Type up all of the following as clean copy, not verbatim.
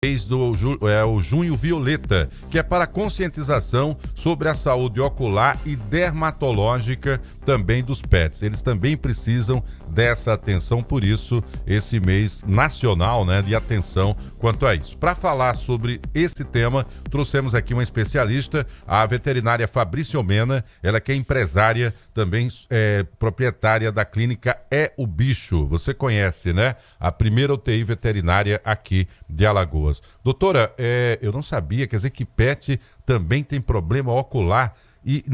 o Junho Violeta, que é para conscientização sobre a saúde ocular e dermatológica também dos pets. Eles também precisam dessa atenção, por isso esse mês nacional, né, de atenção quanto a isso. Para falar sobre esse tema, trouxemos aqui uma especialista, a veterinária Fabrícia Mena, ela que é empresária, também proprietária da clínica É o Bicho. Você conhece, né? A primeira UTI veterinária aqui de Alagoas. Doutora, eu não sabia, quer dizer que pet também tem problema ocular e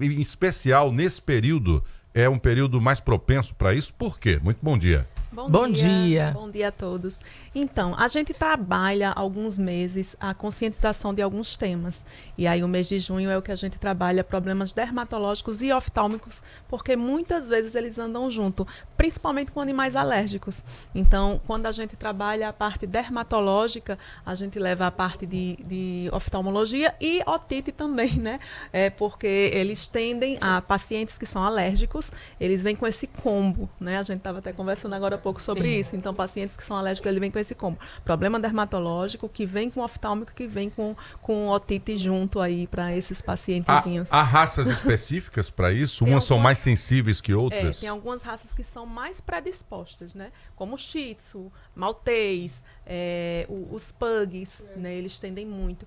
em especial nesse período, é um período mais propenso para isso. Por quê? Muito bom dia. Bom dia. Bom dia a todos. Então, a gente trabalha há alguns meses a conscientização de alguns temas. E aí o mês de junho é o que a gente trabalha problemas dermatológicos e oftálmicos, porque muitas vezes eles andam junto, principalmente com animais alérgicos. Então, quando a gente trabalha a parte dermatológica, a gente leva a parte de oftalmologia e otite também, né? Porque eles tendem a pacientes que são alérgicos, eles vêm com esse combo, né? A gente estava até conversando agora pouco sobre isso. Então, pacientes que são alérgicos, ele vem com esse combo. Problema dermatológico, que vem com oftálmico, que vem com otite junto aí para esses pacientezinhos. Há raças específicas para isso? Umas são mais sensíveis que outras? Tem algumas raças que são mais predispostas, né? Como o Shih Tzu, Maltês, os pugs, né? Eles tendem muito.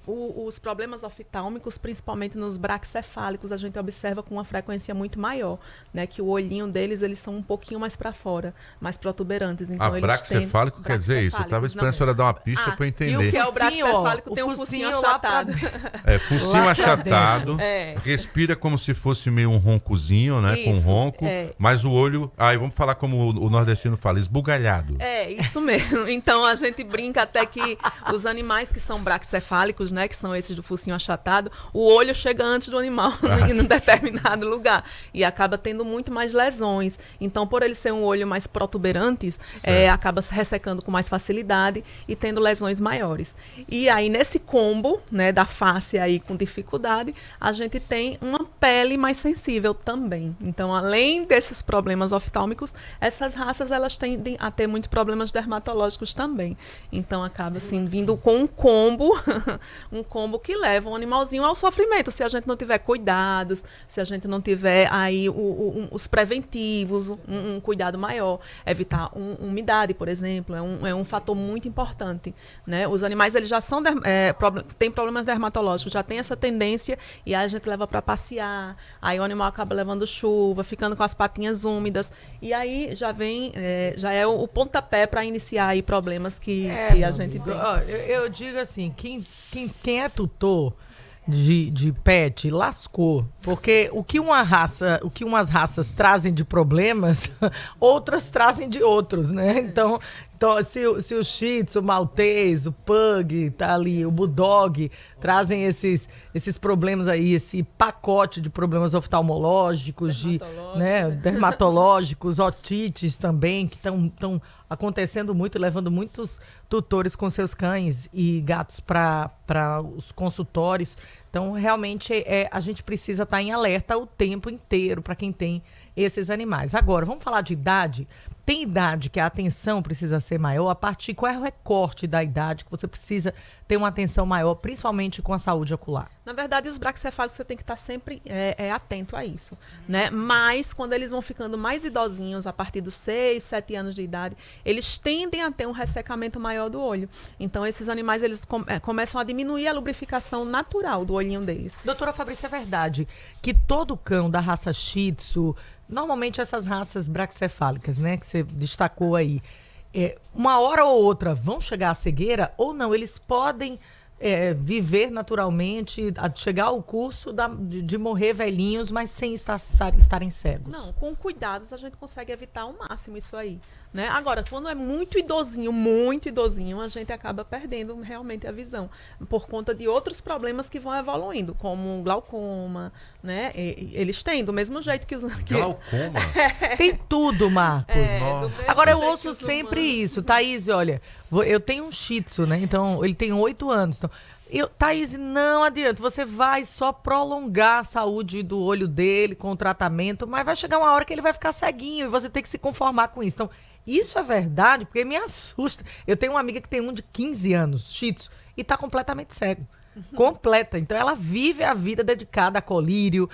Os problemas oftálmicos, principalmente nos braquicefálicos, a gente observa com uma frequência muito maior, né? Que o olhinho deles, eles são um pouquinho mais para fora, mais protuberantes. Então, braquicefálico quer dizer isso? Eu estava esperando a senhora dar uma pista para eu entender. E o que é o braquicefálico tem um focinho achatado. Focinho achatado, respira como se fosse meio um roncozinho, né? Isso, com ronco, mas o olho, vamos falar como o nordestino fala, esbugalhado. Isso mesmo. Então a gente brinca até que os animais que são braquicefálicos, né, que são esses do focinho achatado, o olho chega antes do animal em um determinado lugar e acaba tendo muito mais lesões. Então, por ele ser um olho mais protuberantes, acaba se ressecando com mais facilidade e tendo lesões maiores. E aí, nesse combo, né, da face aí com dificuldade, a gente tem uma pele mais sensível também. Então, além desses problemas oftálmicos, essas raças, elas tendem a ter muitos problemas dermatológicos também. Então, acaba, assim, vindo com um combo, um combo que leva um animalzinho ao sofrimento, se a gente não tiver cuidados, se a gente não tiver aí os preventivos, um cuidado maior. Evitar umidade, por exemplo, é um fator muito importante, né? Os animais, eles já são têm problemas dermatológicos, já tem essa tendência, e aí a gente leva para passear, aí o animal acaba levando chuva, ficando com as patinhas úmidas, e aí já é o pontapé para iniciar aí problemas que a gente tem. Eu digo assim, quem é tutor de pet lascou, porque o que umas raças trazem de problemas, outras trazem de outros, né? Então se o Shih Tzu, o Maltês, o Pug, tá ali, o Bulldog, trazem esses problemas aí, esse pacote de problemas oftalmológicos, dermatológicos, otites também, que estão acontecendo muito, levando muitos tutores com seus cães e gatos para os consultórios. Então, realmente, a gente precisa estar em alerta o tempo inteiro para quem tem esses animais. Agora, vamos falar de idade. Tem idade que a atenção precisa ser maior? A partir qual é o recorte da idade que você precisa ter uma atenção maior, principalmente com a saúde ocular? Na verdade, os braquicefálicos você tem que estar sempre atento a isso, né? Mas quando eles vão ficando mais idosinhos, a partir dos 6, 7 anos de idade, eles tendem a ter um ressecamento maior do olho. Então, esses animais, eles começam a diminuir a lubrificação natural do olhinho deles. Doutora Fabrícia, é verdade que todo cão da raça Shih Tzu, normalmente essas raças braquicefálicas, né, que você destacou aí, uma hora ou outra vão chegar à cegueira ou não? Eles podem viver naturalmente, chegar ao curso de morrer velhinhos, mas sem estarem cegos? Não, com cuidados a gente consegue evitar ao máximo isso aí, né? Agora, quando é muito idosinho, a gente acaba perdendo realmente a visão, por conta de outros problemas que vão evoluindo, como glaucoma, né? Eles têm, do mesmo jeito que os... Glaucoma? Tem tudo, Marcos. Agora, eu ouço sempre isso. Thaís, olha, eu tenho um Shih Tzu, né? Então, ele tem 8 anos. Então, Thaís, não adianta. Você vai só prolongar a saúde do olho dele com o tratamento, mas vai chegar uma hora que ele vai ficar ceguinho e você tem que se conformar com isso. Então, Isso é verdade, porque me assusta. Eu tenho uma amiga que tem um de 15 anos, Shih Tzu, e tá completamente cego. Completa. Então ela vive a vida dedicada a colírio,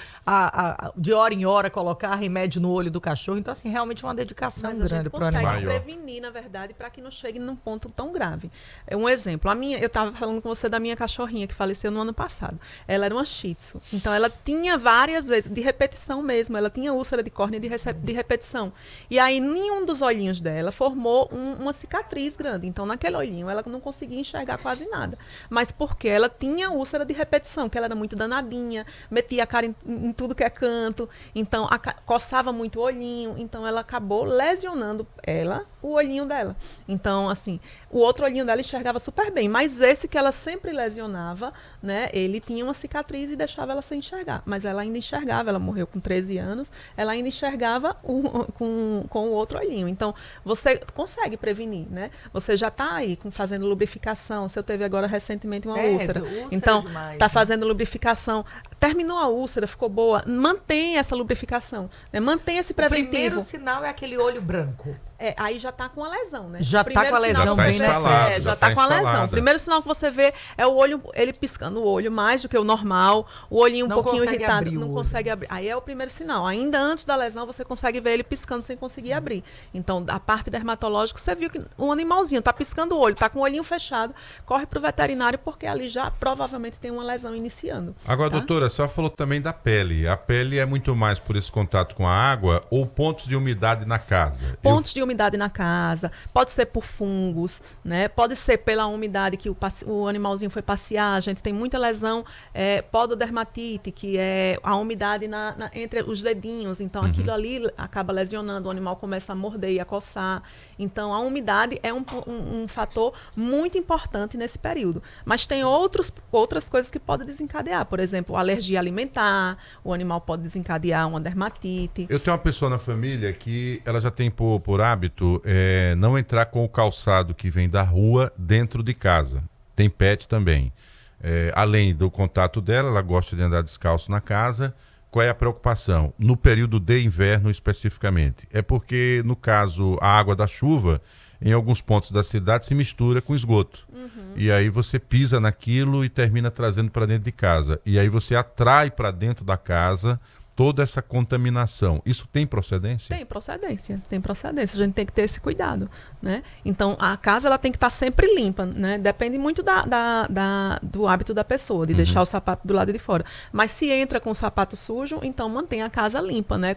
de hora em hora colocar remédio no olho do cachorro. Então, assim, realmente é uma dedicação grande para o animal. Mas a gente consegue prevenir, na verdade, para que não chegue num ponto tão grave. Um exemplo, eu estava falando com você da minha cachorrinha que faleceu no ano passado. Ela era uma Shih Tzu. Então ela tinha várias vezes, de repetição mesmo, ela tinha úlcera de córnea de repetição. E aí nenhum dos olhinhos dela formou uma cicatriz grande. Então naquele olhinho ela não conseguia enxergar quase nada. Mas porque ela tinha úlcera de repetição, que ela era muito danadinha, metia a cara em tudo que é canto, então coçava muito o olhinho, então ela acabou lesionando o olhinho dela. Então, assim, o outro olhinho dela enxergava super bem, mas esse que ela sempre lesionava, né, ele tinha uma cicatriz e deixava ela sem enxergar, mas ela ainda enxergava, ela morreu com 13 anos, ela ainda enxergava com o outro olhinho. Então, você consegue prevenir, né? Você já está aí fazendo lubrificação, se eu teve agora recentemente uma úlcera. Então, está fazendo lubrificação. Terminou a úlcera, ficou boa. Mantenha essa lubrificação. Né? Mantenha esse preventivo. O primeiro sinal é aquele olho branco. Aí já está com a lesão, né? Já está com a lesão bem instalado. Já está com a lesão. O primeiro sinal que você vê é o olho, ele piscando o olho mais do que o normal, o olhinho um pouquinho irritado, não consegue abrir. Aí é o primeiro sinal. Ainda antes da lesão, você consegue ver ele piscando sem conseguir abrir. Então, a parte dermatológica, você viu que um animalzinho está piscando o olho, está com o olhinho fechado, corre para o veterinário porque ali já provavelmente tem uma lesão iniciando. Agora, doutora, a senhora falou também da pele. A pele é muito mais por esse contato com a água ou pontos de umidade na casa? Pontos de umidade na casa, pode ser por fungos, né? Pode ser pela umidade que o animalzinho foi passear. A gente tem muita lesão, pododermatite, que é a umidade entre os dedinhos. Então, aquilo ali acaba lesionando, o animal começa a morder e a coçar. Então, a umidade é um fator muito importante nesse período. Mas tem outras coisas que podem desencadear. Por exemplo, alergia alimentar, o animal pode desencadear uma dermatite. Eu tenho uma pessoa na família que ela já tem por hábito não entrar com o calçado que vem da rua dentro de casa. Tem pet também. Além do contato dela, ela gosta de andar descalço na casa. Qual é a preocupação? No período de inverno especificamente. É porque, no caso, a água da chuva, em alguns pontos da cidade, se mistura com esgoto. E aí você pisa naquilo e termina trazendo para dentro de casa. E aí você atrai para dentro da casa toda essa contaminação. Isso tem procedência? Tem procedência. A gente tem que ter esse cuidado, né? Então, a casa ela tem que estar sempre limpa, né? Depende muito do hábito da pessoa, de deixar o sapato do lado de fora. Mas se entra com o sapato sujo, então mantém a casa limpa, né?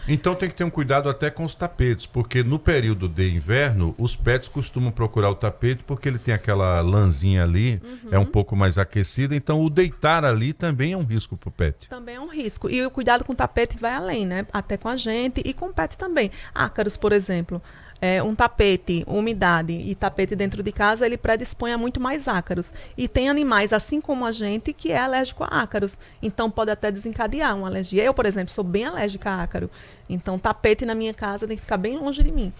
Então tem que ter um cuidado até com os tapetes, porque no período de inverno, os pets costumam procurar o tapete porque ele tem aquela lãzinha ali, é um pouco mais aquecida, então o deitar ali também é um risco para o pet. Também é um risco. E o cuidado com o tapete vai além, né? Até com a gente e com o pet também. Ácaros, por exemplo. Um tapete, umidade e tapete dentro de casa, ele predispõe a muito mais ácaros. E tem animais, assim como a gente, que é alérgico a ácaros. Então, pode até desencadear uma alergia. Eu, por exemplo, sou bem alérgica a ácaro. Então, tapete na minha casa tem que ficar bem longe de mim.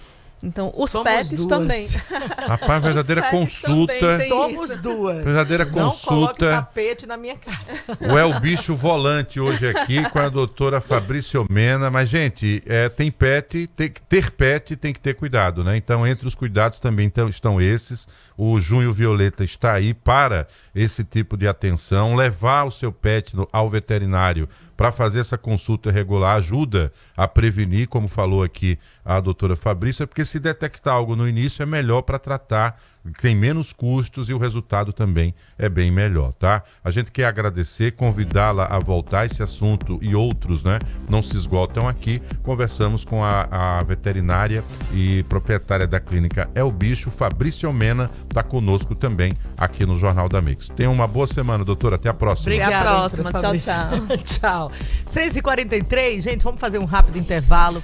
Então, os pets também. Rapaz, verdadeira consulta. Somos duas. Verdadeira consulta. Não coloque tapete na minha casa. O El Bicho Volante hoje aqui com a doutora Fabrício Mena. Mas, gente, tem pet, tem que ter pet, tem que ter cuidado, né? Então, entre os cuidados também estão esses. O Junho Violeta está aí para esse tipo de atenção. Levar o seu pet ao veterinário para fazer essa consulta regular ajuda a prevenir, como falou aqui a doutora Fabrícia, porque se detectar algo no início é melhor para tratar, tem menos custos e o resultado também é bem melhor, tá? A gente quer agradecer, convidá-la a voltar. Esse assunto e outros, né, não se esgotam aqui. Conversamos com a veterinária e proprietária da clínica El Bicho, Fabrício Mena, está conosco também aqui no Jornal da Mix. Tenha uma boa semana, doutora. Até a próxima. Obrigada, até a próxima. Tchau, tchau. Tchau. 6h43, gente, vamos fazer um rápido intervalo.